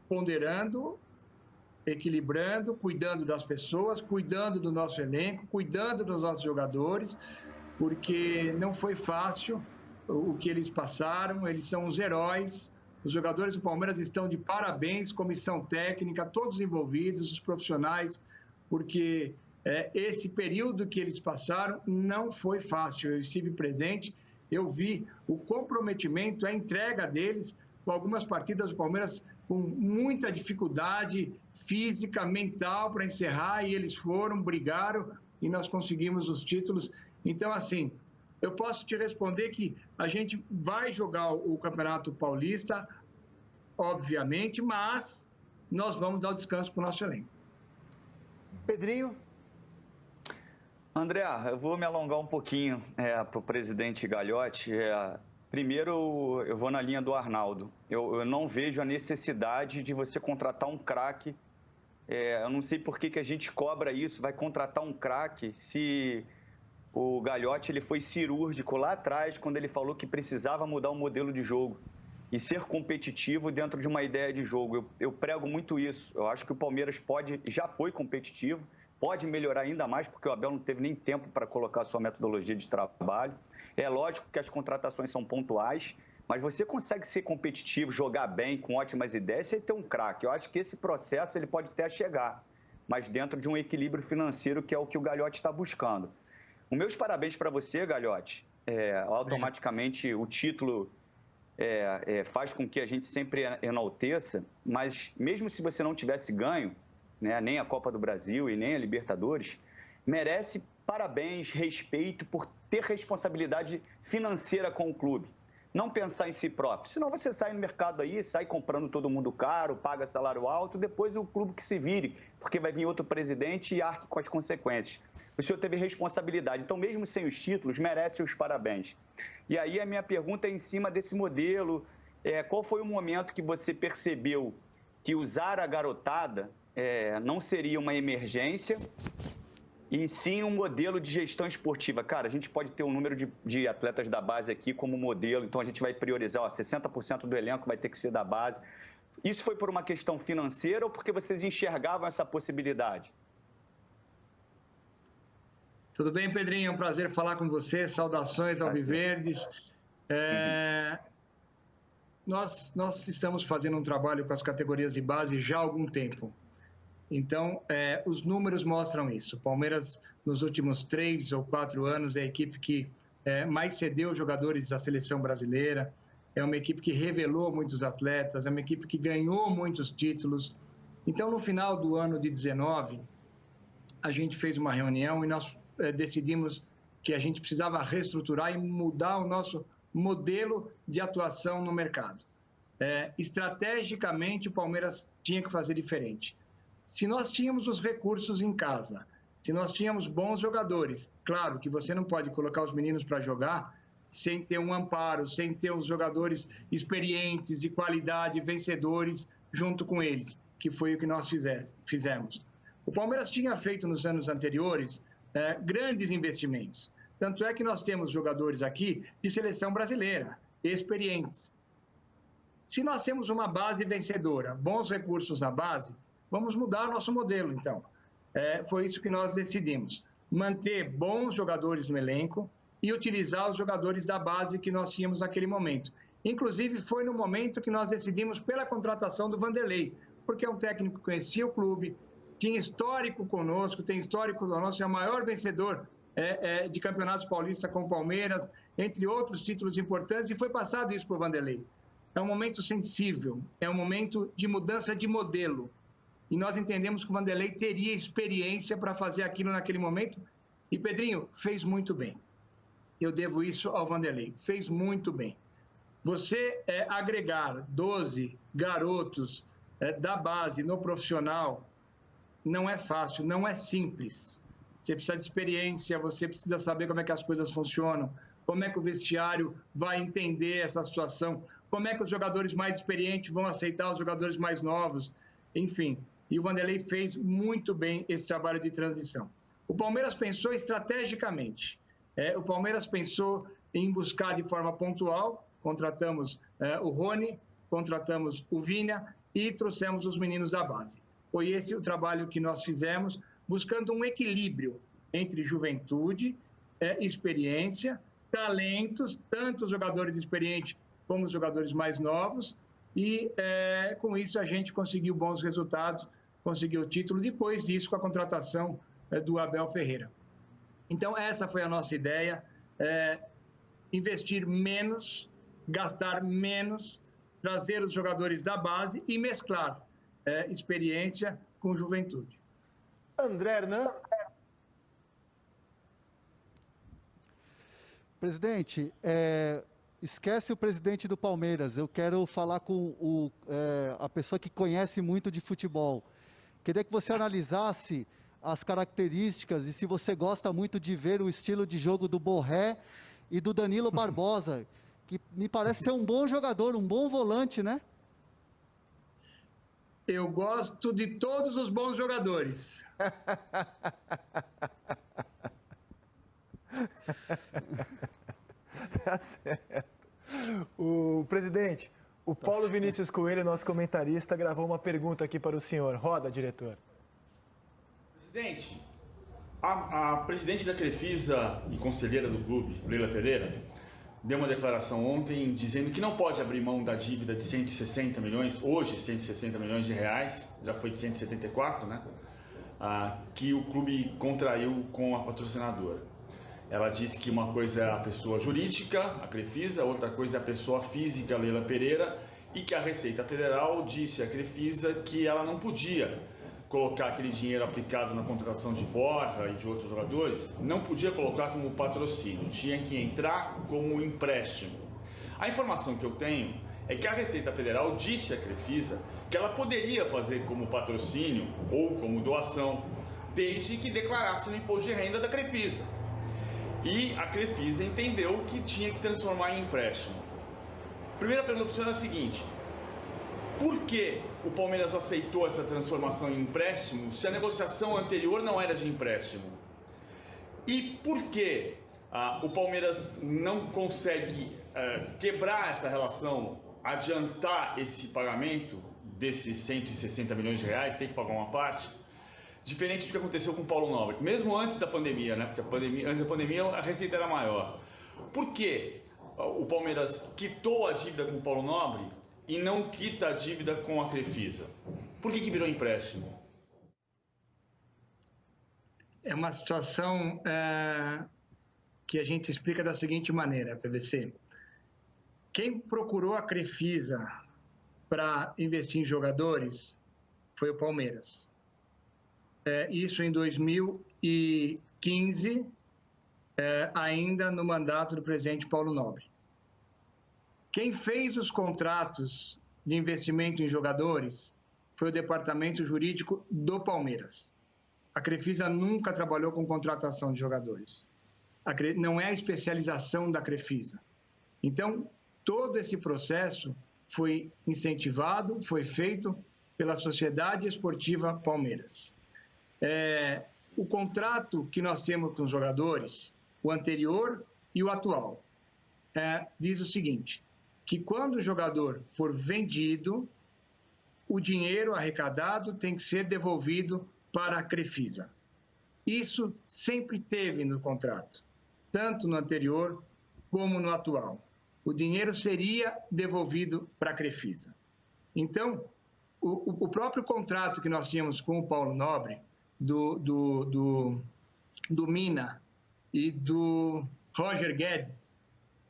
ponderando, equilibrando, cuidando das pessoas, cuidando do nosso elenco, cuidando dos nossos jogadores, porque não foi fácil o que eles passaram, eles são os heróis. Os jogadores do Palmeiras estão de parabéns, comissão técnica, todos envolvidos, os profissionais, porque esse período que eles passaram não foi fácil. Eu estive presente, eu vi o comprometimento, a entrega deles, com algumas partidas do Palmeiras com muita dificuldade física, mental para encerrar, e eles foram, brigaram e nós conseguimos os títulos. Então, assim, eu posso te responder que a gente vai jogar o Campeonato Paulista, obviamente, mas nós vamos dar o descanso para o nosso elenco. Pedrinho? André, eu vou me alongar um pouquinho para o presidente Gagliotti. Primeiro, eu vou na linha do Arnaldo. Eu não vejo a necessidade de você contratar um craque. Eu não sei por que a gente cobra isso, vai contratar um craque se o Gagliotti ele foi cirúrgico lá atrás, quando ele falou que precisava mudar o modelo de jogo e ser competitivo dentro de uma ideia de jogo. Eu prego muito isso. Eu acho que o Palmeiras já foi competitivo, pode melhorar ainda mais, porque o Abel não teve nem tempo para colocar a sua metodologia de trabalho. É lógico que as contratações são pontuais, mas você consegue ser competitivo, jogar bem, com ótimas ideias, sem ter um craque. Eu acho que esse processo ele pode até chegar, mas dentro de um equilíbrio financeiro, que é o que o Gagliotti está buscando. Os meus parabéns para você, Gagliotti. Automaticamente o título faz com que a gente sempre enalteça, mas mesmo se você não tivesse ganho, né, nem a Copa do Brasil e nem a Libertadores, merece parabéns, respeito por ter responsabilidade financeira com o clube. Não pensar em si próprio. Senão você sai no mercado aí, sai comprando todo mundo caro, paga salário alto, depois o clube que se vire, porque vai vir outro presidente e arque com as consequências. O senhor teve responsabilidade, então mesmo sem os títulos, merece os parabéns. E aí a minha pergunta é em cima desse modelo, qual foi o momento que você percebeu que usar a garotada não seria uma emergência, e sim um modelo de gestão esportiva? Cara, a gente pode ter um número de atletas da base aqui como modelo, então a gente vai priorizar, 60% do elenco vai ter que ser da base. Isso foi por uma questão financeira ou porque vocês enxergavam essa possibilidade? Tudo bem, Pedrinho? É um prazer falar com você. Saudações alviverdes. Nós estamos fazendo um trabalho com as categorias de base já há algum tempo. Então, os números mostram isso. O Palmeiras, nos últimos 3 ou 4 anos, é a equipe que mais cedeu jogadores da seleção brasileira, é uma equipe que revelou muitos atletas, é uma equipe que ganhou muitos títulos. Então, no final do ano de 19, a gente fez uma reunião e nós decidimos que a gente precisava reestruturar e mudar o nosso modelo de atuação no mercado. Estrategicamente, o Palmeiras tinha que fazer diferente. Se nós tínhamos os recursos em casa, se nós tínhamos bons jogadores, claro que você não pode colocar os meninos para jogar sem ter um amparo, sem ter os jogadores experientes, de qualidade, vencedores, junto com eles, que foi o que nós fizemos. O Palmeiras tinha feito nos anos anteriores grandes investimentos. Tanto é que nós temos jogadores aqui de seleção brasileira, experientes. Se nós temos uma base vencedora, bons recursos na base, vamos mudar nosso modelo, então. Foi isso que nós decidimos. Manter bons jogadores no elenco e utilizar os jogadores da base que nós tínhamos naquele momento. Inclusive, foi no momento que nós decidimos pela contratação do Vanderlei, porque é um técnico que conhecia o clube, tinha histórico conosco, tem histórico conosco, é o maior vencedor de campeonatos paulistas com o Palmeiras, entre outros títulos importantes, e foi passado isso para o Vanderlei. É um momento sensível, é um momento de mudança de modelo. E nós entendemos que o Vanderlei teria experiência para fazer aquilo naquele momento. E Pedrinho fez muito bem. Eu devo isso ao Vanderlei. Fez muito bem. Você agregar 12 garotos da base no profissional não é fácil, não é simples. Você precisa de experiência, você precisa saber como é que as coisas funcionam, como é que o vestiário vai entender essa situação, como é que os jogadores mais experientes vão aceitar os jogadores mais novos, enfim. E o Vanderlei fez muito bem esse trabalho de transição. O Palmeiras pensou estrategicamente. O Palmeiras pensou em buscar de forma pontual, contratamos o Rony, contratamos o Vina e trouxemos os meninos da base. Foi esse o trabalho que nós fizemos, buscando um equilíbrio entre juventude, experiência, talentos, tanto os jogadores experientes como os jogadores mais novos, e com isso a gente conseguiu bons resultados, conseguiu o título, depois disso com a contratação do Abel Ferreira. Então essa foi a nossa ideia, investir menos, gastar menos, trazer os jogadores da base e mesclar experiência com juventude. André Hernan. Presidente, esquece o presidente do Palmeiras. Eu quero falar com a pessoa que conhece muito de futebol. Queria que você analisasse as características e se você gosta muito de ver o estilo de jogo do Borré e do Danilo Barbosa, que me parece ser um bom jogador, um bom volante, né? Eu gosto de todos os bons jogadores. Tá certo. O presidente, o Paulo Vinícius Coelho, nosso comentarista, gravou uma pergunta aqui para o senhor. Roda, diretor. Presidente, a presidente da Crefisa e conselheira do clube, Leila Pereira, deu uma declaração ontem dizendo que não pode abrir mão da dívida de 160 milhões, hoje 160 milhões de reais, já foi de 174, né? Que o clube contraiu com a patrocinadora. Ela disse que uma coisa é a pessoa jurídica, a Crefisa, outra coisa é a pessoa física, Leila Pereira, e que a Receita Federal disse à Crefisa que ela não podia colocar aquele dinheiro aplicado na contratação de Borja e de outros jogadores, não podia colocar como patrocínio, tinha que entrar como empréstimo. A informação que eu tenho é que a Receita Federal disse à Crefisa que ela poderia fazer como patrocínio ou como doação, desde que declarasse no imposto de renda da Crefisa. E a Crefisa entendeu que tinha que transformar em empréstimo. Primeira pergunta para o senhor é a seguinte: por que o Palmeiras aceitou essa transformação em empréstimo se a negociação anterior não era de empréstimo? E por que o Palmeiras não consegue quebrar essa relação, adiantar esse pagamento desses 160 milhões de reais, tem que pagar uma parte, diferente do que aconteceu com o Paulo Nobre, mesmo antes da pandemia, né? Porque antes da pandemia a receita era maior. Por que o Palmeiras quitou a dívida com o Paulo Nobre e não quita a dívida com a Crefisa? Por que virou empréstimo? É uma situação que a gente explica da seguinte maneira, PVC. Quem procurou a Crefisa para investir em jogadores foi o Palmeiras. Isso em 2015, ainda no mandato do presidente Paulo Nobre. Quem fez os contratos de investimento em jogadores foi o departamento jurídico do Palmeiras. A Crefisa nunca trabalhou com contratação de jogadores. Não é a especialização da Crefisa. Então, todo esse processo foi incentivado, foi feito pela Sociedade Esportiva Palmeiras. O contrato que nós temos com os jogadores, o anterior e o atual, diz o seguinte: que quando o jogador for vendido, o dinheiro arrecadado tem que ser devolvido para a Crefisa. Isso sempre teve no contrato, tanto no anterior como no atual. O dinheiro seria devolvido para a Crefisa. Então, o próprio contrato que nós tínhamos com o Paulo Nobre, do Mina e do Roger Guedes,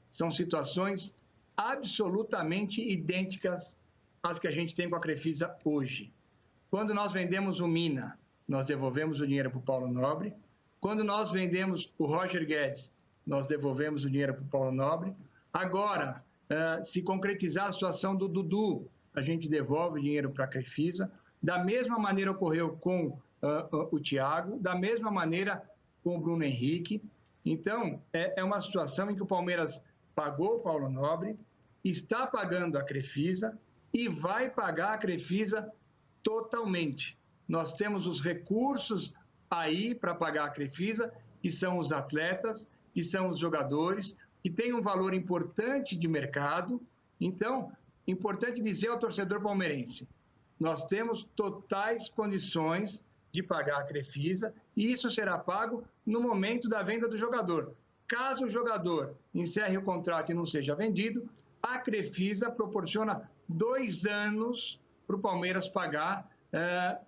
são situações absolutamente idênticas às que a gente tem com a Crefisa hoje. Quando nós vendemos o Mina, nós devolvemos o dinheiro para o Paulo Nobre. Quando nós vendemos o Roger Guedes, nós devolvemos o dinheiro para o Paulo Nobre. Agora, se concretizar a situação do Dudu, a gente devolve o dinheiro para a Crefisa. Da mesma maneira ocorreu com o Thiago, da mesma maneira com o Bruno Henrique. Então, é uma situação em que o Palmeiras pagou o Paulo Nobre, está pagando a Crefisa e vai pagar a Crefisa totalmente. Nós temos os recursos aí para pagar a Crefisa, que são os atletas, que são os jogadores, que têm um valor importante de mercado. Então, importante dizer ao torcedor palmeirense, nós temos totais condições de pagar a Crefisa e isso será pago no momento da venda do jogador. Caso o jogador encerre o contrato e não seja vendido, a Crefisa proporciona 2 anos para o Palmeiras pagar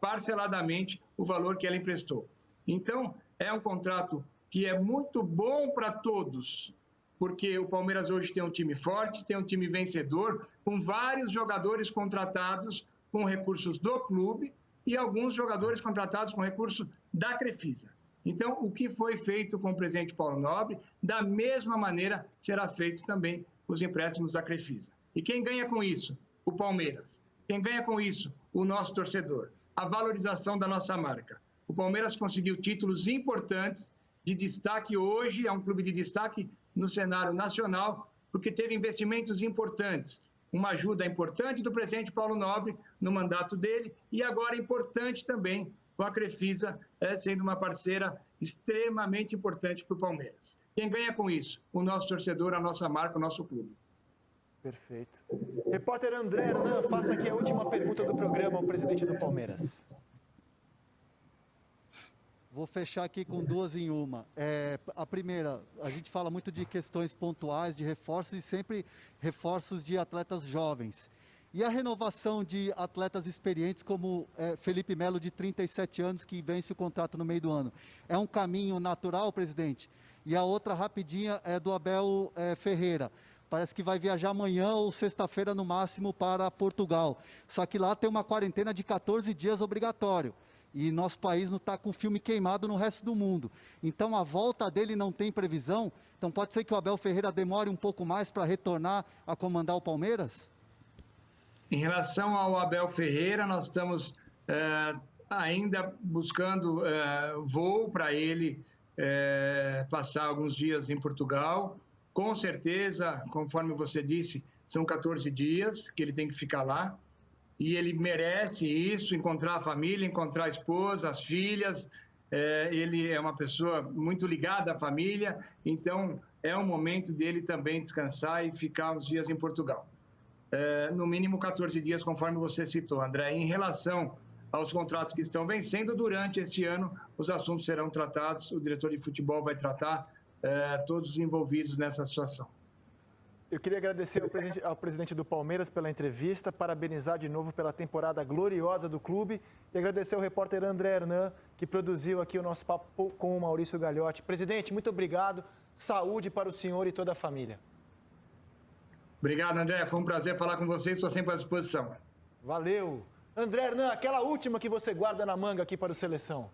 parceladamente o valor que ela emprestou. Então, é um contrato que é muito bom para todos, porque o Palmeiras hoje tem um time forte, tem um time vencedor, com vários jogadores contratados com recursos do clube e alguns jogadores contratados com recursos da Crefisa. Então, o que foi feito com o presidente Paulo Nobre, da mesma maneira será feito também com os empréstimos da Crefisa. E quem ganha com isso? O Palmeiras. Quem ganha com isso? O nosso torcedor. A valorização da nossa marca. O Palmeiras conseguiu títulos importantes de destaque hoje, é um clube de destaque no cenário nacional, porque teve investimentos importantes, uma ajuda importante do presidente Paulo Nobre no mandato dele e agora importante também com a Crefisa sendo uma parceira extremamente importante para o Palmeiras. Quem ganha com isso? O nosso torcedor, a nossa marca, o nosso clube. Perfeito. Repórter André Hernan, faça aqui a última pergunta do programa ao presidente do Palmeiras. Vou fechar aqui com 2 em uma. A primeira, a gente fala muito de questões pontuais, de reforços e sempre reforços de atletas jovens. E a renovação de atletas experientes como Felipe Melo, de 37 anos, que vence o contrato no meio do ano. É um caminho natural, presidente? E a outra, rapidinha, é do Abel Ferreira. Parece que vai viajar amanhã ou sexta-feira no máximo para Portugal. Só que lá tem uma quarentena de 14 dias obrigatório. E nosso país não está com filme queimado no resto do mundo. Então a volta dele não tem previsão. Então pode ser que o Abel Ferreira demore um pouco mais para retornar a comandar o Palmeiras? Em relação ao Abel Ferreira, nós estamos ainda buscando voo para ele passar alguns dias em Portugal. Com certeza, conforme você disse, são 14 dias que ele tem que ficar lá. E ele merece isso, encontrar a família, encontrar a esposa, as filhas. Ele é uma pessoa muito ligada à família, então é o momento dele também descansar e ficar uns dias em Portugal. No mínimo 14 dias, conforme você citou, André. Em relação aos contratos que estão vencendo, durante este ano os assuntos serão tratados, o diretor de futebol vai tratar todos os envolvidos nessa situação. Eu queria agradecer ao presidente do Palmeiras pela entrevista, parabenizar de novo pela temporada gloriosa do clube e agradecer ao repórter André Hernan, que produziu aqui o nosso papo com o Maurício Gagliotti. Presidente, muito obrigado. Saúde para o senhor e toda a família. Obrigado, André. Foi um prazer falar com vocês. Estou sempre à disposição. Valeu. André Hernan, aquela última que você guarda na manga aqui para o Seleção.